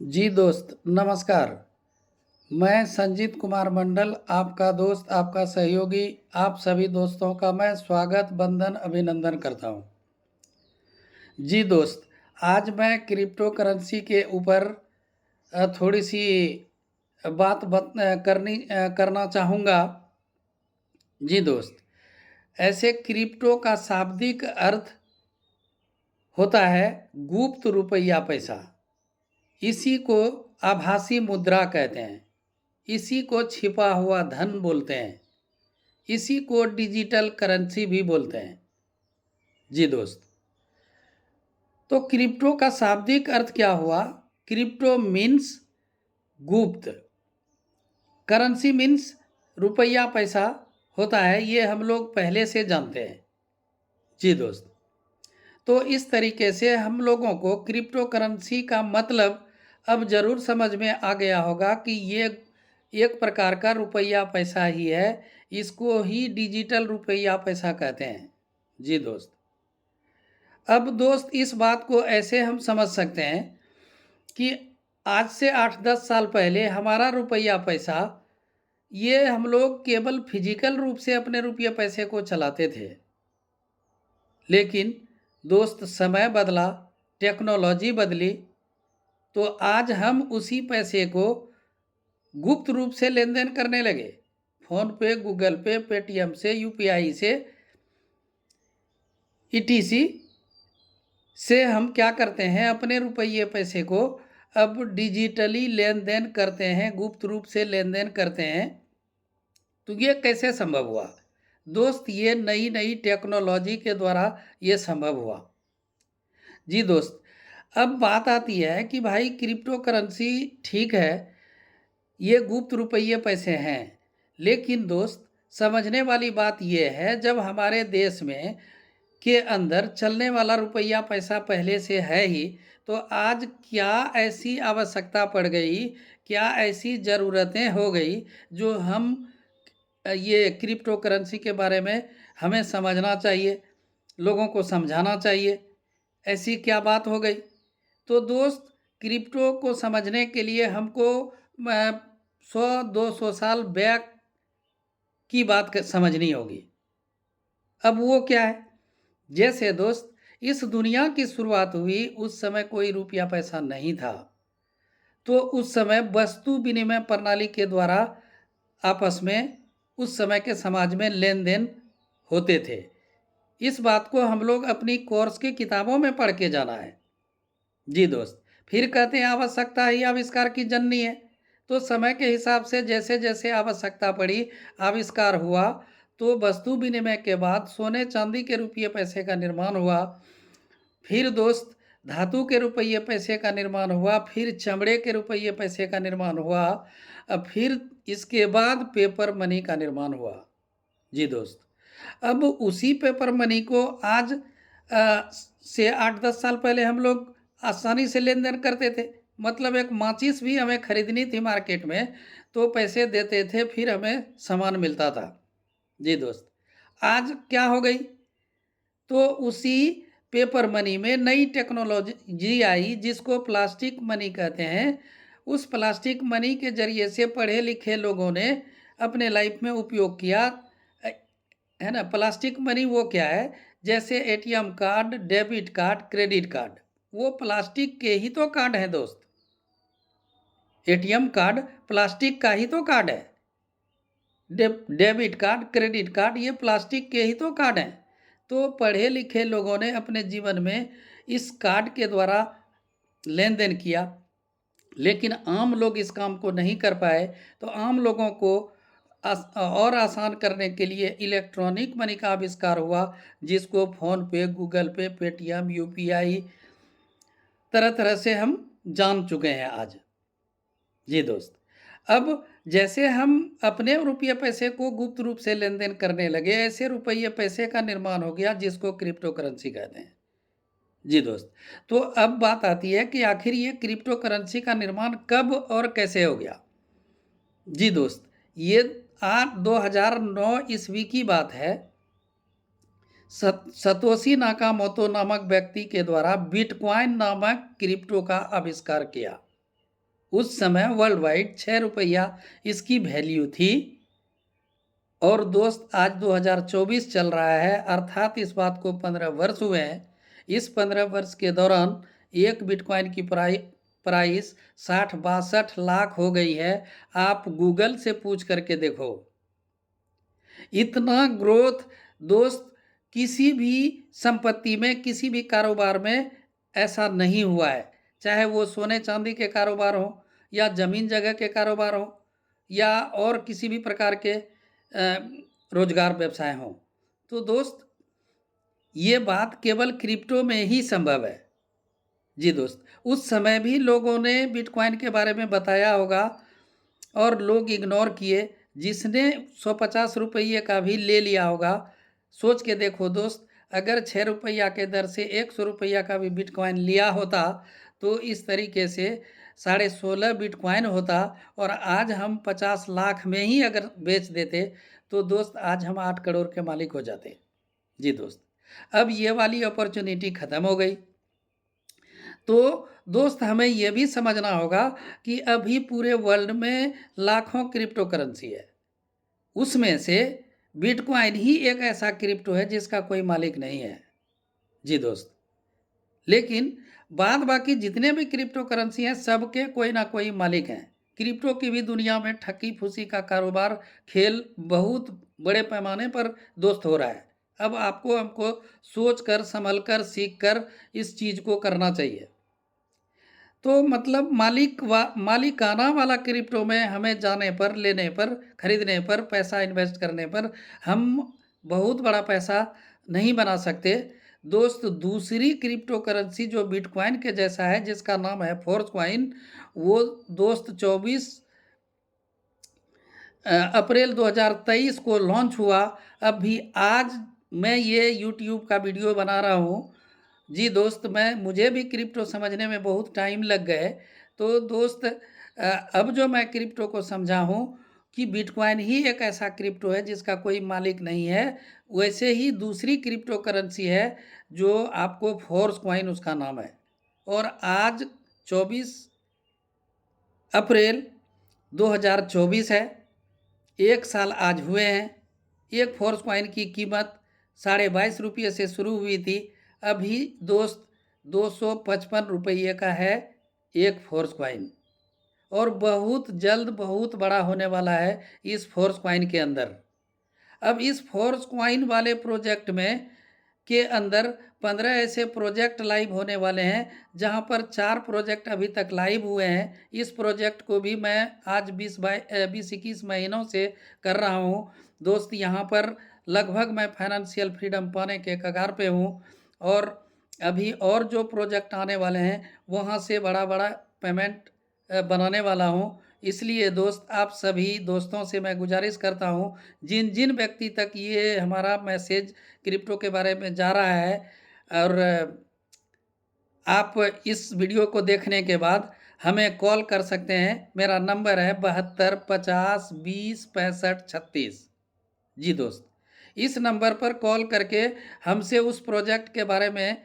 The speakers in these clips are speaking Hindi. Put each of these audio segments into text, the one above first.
जी दोस्त नमस्कार। मैं संजीत कुमार मंडल, आपका दोस्त, आपका सहयोगी, आप सभी दोस्तों का मैं स्वागत, वंदन, अभिनंदन करता हूं। जी दोस्त, आज मैं क्रिप्टो करेंसी के ऊपर थोड़ी सी करना चाहूँगा। जी दोस्त, ऐसे क्रिप्टो का शाब्दिक अर्थ होता है गुप्त रुपया पैसा। इसी को आभासी मुद्रा कहते हैं। इसी को छिपा हुआ धन बोलते हैं। इसी को डिजिटल करेंसी भी बोलते हैं। जी दोस्त, तो क्रिप्टो का शाब्दिक अर्थ क्या हुआ? क्रिप्टो मीन्स गुप्त, करेंसी मीन्स रुपया पैसा होता है, ये हम लोग पहले से जानते हैं। जी दोस्त, तो इस तरीके से हम लोगों को क्रिप्टो करेंसी का मतलब अब ज़रूर समझ में आ गया होगा कि ये एक प्रकार का रुपया पैसा ही है। इसको ही डिजिटल रुपया पैसा कहते हैं। जी दोस्त, अब दोस्त इस बात को ऐसे हम समझ सकते हैं कि आज से 8-10 साल पहले हमारा रुपया पैसा, ये हम लोग केवल फिजिकल रूप से अपने रुपये पैसे को चलाते थे। लेकिन दोस्त समय बदला, टेक्नोलॉजी बदली, तो आज हम उसी पैसे को गुप्त रूप से लेन देन करने लगे। फोन पे, गूगल पे, पेटीएम से, यूपीआई से, ईटीसी से हम क्या करते हैं, अपने रुपये पैसे को अब डिजिटली लेन देन करते हैं, गुप्त रूप से लेन देन करते हैं। तो ये कैसे संभव हुआ दोस्त? ये नई नई टेक्नोलॉजी के द्वारा ये संभव हुआ। जी दोस्त, अब बात आती है कि भाई क्रिप्टो करेंसी ठीक है, ये गुप्त रुपये पैसे हैं, लेकिन दोस्त समझने वाली बात ये है, जब हमारे देश में के अंदर चलने वाला रुपया पैसा पहले से है ही, तो आज क्या ऐसी आवश्यकता पड़ गई, क्या ऐसी ज़रूरतें हो गई जो हम ये क्रिप्टो करेंसी के बारे में हमें समझना चाहिए, लोगों को समझाना चाहिए। ऐसी क्या बात हो गई? तो दोस्त, क्रिप्टो को समझने के लिए हमको 100-200 साल बैक की बात समझनी होगी। अब वो क्या है? जैसे दोस्त, इस दुनिया की शुरुआत हुई उस समय कोई रुपया पैसा नहीं था। तो उस समय वस्तु विनिमय प्रणाली के द्वारा आपस में उस समय के समाज में लेन देन होते थे। इस बात को हम लोग अपनी कोर्स की किताबों में पढ़ के जाना है। जी दोस्त, फिर कहते हैं आवश्यकता ही आविष्कार की जननी है। तो समय के हिसाब से जैसे जैसे आवश्यकता पड़ी, आविष्कार हुआ, तो वस्तु विनिमय के बाद सोने चांदी के रुपये पैसे का निर्माण हुआ। फिर दोस्त धातु के रुपये पैसे का निर्माण हुआ, फिर चमड़े के रुपये पैसे का निर्माण हुआ, अब फिर इसके बाद पेपर मनी का निर्माण हुआ। जी दोस्त, अब उसी पेपर मनी को आज से 8-10 साल पहले हम लोग आसानी से लेन देन करते थे। मतलब एक माचिस भी हमें खरीदनी थी मार्केट में, तो पैसे देते थे, फिर हमें सामान मिलता था। जी दोस्त, आज क्या हो गई? तो उसी पेपर मनी में नई टेक्नोलॉजी आई, जिसको प्लास्टिक मनी कहते हैं। उस प्लास्टिक मनी के जरिए से पढ़े लिखे लोगों ने अपने लाइफ में उपयोग किया, है ना। प्लास्टिक मनी वो क्या है? जैसे ATM card, debit card, credit card, वो प्लास्टिक के ही तो कार्ड है दोस्त। एटीएम कार्ड प्लास्टिक का ही तो कार्ड है। डेबिट कार्ड, क्रेडिट कार्ड, ये प्लास्टिक के ही तो कार्ड हैं। तो पढ़े लिखे लोगों ने अपने जीवन में इस कार्ड के द्वारा लेन देन किया, लेकिन आम लोग इस काम को नहीं कर पाए। तो आम लोगों को और आसान करने के लिए इलेक्ट्रॉनिक मनी का आविष्कार हुआ, जिसको फ़ोन पे, गूगल पे, पेटीएम, यूपीआई, तरह तरह से हम जान चुके हैं आज। जी दोस्त, अब जैसे हम अपने रुपये पैसे को गुप्त रूप से लेन देन करने लगे, ऐसे रुपये पैसे का निर्माण हो गया, जिसको क्रिप्टो करेंसी कहते हैं। जी दोस्त, तो अब बात आती है कि आखिर ये क्रिप्टो करेंसी का निर्माण कब और कैसे हो गया। जी दोस्त, ये 2009 ईस्वी की बात है। सतोशी नाकामोतो नामक व्यक्ति के द्वारा बिटकॉइन नामक क्रिप्टो का आविष्कार किया। उस समय वर्ल्ड वाइड 6 रुपया इसकी वैल्यू थी। और दोस्त आज 2024 चल रहा है, अर्थात इस बात को 15 वर्ष हुए हैं। इस 15 वर्ष के दौरान एक बिटकॉइन की प्राइस 60-62 लाख हो गई है। आप गूगल से पूछ करके देखो। इतना ग्रोथ दोस्त किसी भी संपत्ति में, किसी भी कारोबार में ऐसा नहीं हुआ है। चाहे वो सोने चांदी के कारोबार हो, या ज़मीन जगह के कारोबार हो, या और किसी भी प्रकार के रोजगार व्यवसाय हों। तो दोस्त ये बात केवल क्रिप्टो में ही संभव है। जी दोस्त, उस समय भी लोगों ने बिटकॉइन के बारे में बताया होगा और लोग इग्नोर किए। जिसने 150 रुपये का भी ले लिया होगा, सोच के देखो दोस्त, अगर 6 रुपया के दर से 100 रुपया का भी बिटकॉइन लिया होता तो इस तरीके से 16.5 बिटकॉइन होता, और आज हम 50 लाख में ही अगर बेच देते तो दोस्त आज हम 8 करोड़ के मालिक हो जाते। जी दोस्त, अब ये वाली अपॉर्चुनिटी ख़त्म हो गई। तो दोस्त हमें यह भी समझना होगा कि अभी पूरे वर्ल्ड में लाखों क्रिप्टो करेंसी है। उसमें से बिटकॉइन ही एक ऐसा क्रिप्टो है जिसका कोई मालिक नहीं है। जी दोस्त, लेकिन बाद बाकी जितने भी क्रिप्टो करेंसी हैं सबके कोई ना कोई मालिक हैं। क्रिप्टो की भी दुनिया में ठगी फूसी का कारोबार, खेल बहुत बड़े पैमाने पर दोस्त हो रहा है। अब आपको हमको सोच कर, संभल कर, सीख कर इस चीज़ को करना चाहिए। तो मतलब मालिकाना वाला क्रिप्टो में हमें जाने पर, लेने पर, खरीदने पर, पैसा इन्वेस्ट करने पर हम बहुत बड़ा पैसा नहीं बना सकते। दोस्त दूसरी क्रिप्टो करेंसी जो बिटकॉइन के जैसा है, जिसका नाम है फोर्सकॉइन, वो दोस्त 24 अप्रैल 2023 को लॉन्च हुआ। अभी आज मैं ये यूट्यूब का वीडियो बना रहा हूँ। जी दोस्त, मुझे भी क्रिप्टो समझने में बहुत टाइम लग गए। तो दोस्त अब जो मैं क्रिप्टो को समझा हूँ कि बिटकॉइन ही एक ऐसा क्रिप्टो है जिसका कोई मालिक नहीं है। वैसे ही दूसरी क्रिप्टो करेंसी है जो आपको फोर्सकॉइन उसका नाम है। और आज 24 अप्रैल 2024 है, 1 साल आज हुए हैं। एक फोर्सकॉइन की कीमत 22.5 रुपये से शुरू हुई थी। अभी दोस्त 255 रुपये का है एक फोर्सकॉइन, और बहुत जल्द बहुत बड़ा होने वाला है इस फोर्सकॉइन के अंदर। अब इस फोर्सकॉइन वाले प्रोजेक्ट में के अंदर 15 ऐसे प्रोजेक्ट लाइव होने वाले हैं, जहां पर 4 प्रोजेक्ट अभी तक लाइव हुए हैं। इस प्रोजेक्ट को भी मैं आज 20-21 महीनों से कर रहा हूं। दोस्त यहाँ पर लगभग मैं फाइनेंशियल फ्रीडम पाने के कगार पे हूँ, और अभी और जो प्रोजेक्ट आने वाले हैं वहाँ से बड़ा बड़ा पेमेंट बनाने वाला हूँ। इसलिए दोस्त आप सभी दोस्तों से मैं गुजारिश करता हूँ, जिन जिन व्यक्ति तक ये हमारा मैसेज क्रिप्टो के बारे में जा रहा है, और आप इस वीडियो को देखने के बाद हमें कॉल कर सकते हैं। मेरा नंबर है 72 50 20 65 36। जी दोस्त, इस नंबर पर कॉल करके हमसे उस प्रोजेक्ट के बारे में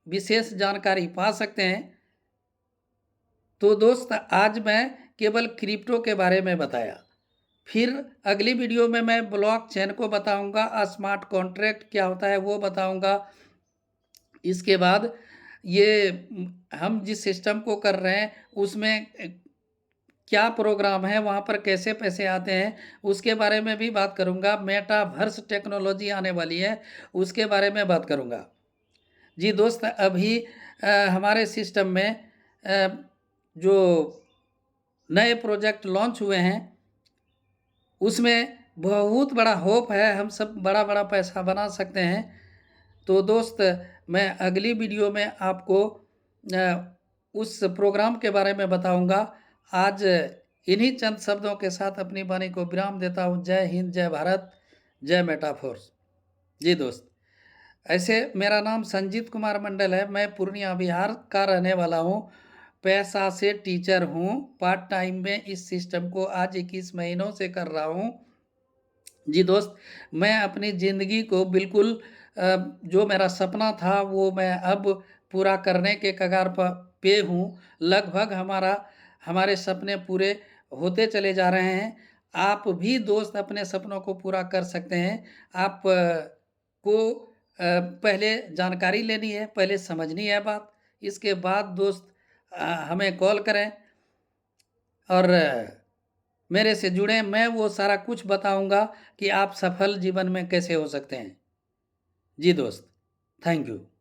विशेष जानकारी पा सकते हैं। तो दोस्त आज मैं केवल क्रिप्टो के बारे में बताया। फिर अगली वीडियो में मैं ब्लॉकचेन को बताऊंगा, स्मार्ट कॉन्ट्रैक्ट क्या होता है वो बताऊंगा। इसके बाद ये हम जिस सिस्टम को कर रहे हैं उसमें क्या प्रोग्राम है, वहाँ पर कैसे पैसे आते हैं, उसके बारे में भी बात करूँगा। मेटावर्स टेक्नोलॉजी आने वाली है, उसके बारे में बात करूँगा। जी दोस्त, अभी हमारे सिस्टम में जो नए प्रोजेक्ट लॉन्च हुए हैं उसमें बहुत बड़ा होप है, हम सब बड़ा बड़ा पैसा बना सकते हैं। तो दोस्त मैं अगली वीडियो में आपको उस प्रोग्राम के बारे में बताऊंगा। आज इन्हीं चंद शब्दों के साथ अपनी वाणी को विराम देता हूं। जय हिंद, जय भारत, जय मेटाफोर्स। जी दोस्त, ऐसे मेरा नाम संजीत कुमार मंडल है। मैं पूर्णिया बिहार का रहने वाला हूं। पैसा से टीचर हूं। पार्ट टाइम में इस सिस्टम को आज 21 महीनों से कर रहा हूं। जी दोस्त, मैं अपनी ज़िंदगी को बिल्कुल जो मेरा सपना था वो मैं अब पूरा करने के कगार पे हूँ। लगभग हमारा हमारे सपने पूरे होते चले जा रहे हैं। आप भी दोस्त अपने सपनों को पूरा कर सकते हैं। आप को पहले जानकारी लेनी है, पहले समझनी है बात, इसके बाद दोस्त हमें कॉल करें और मेरे से जुड़ें। मैं वो सारा कुछ बताऊँगा कि आप सफल जीवन में कैसे हो सकते हैं। जी दोस्त, थैंक यू।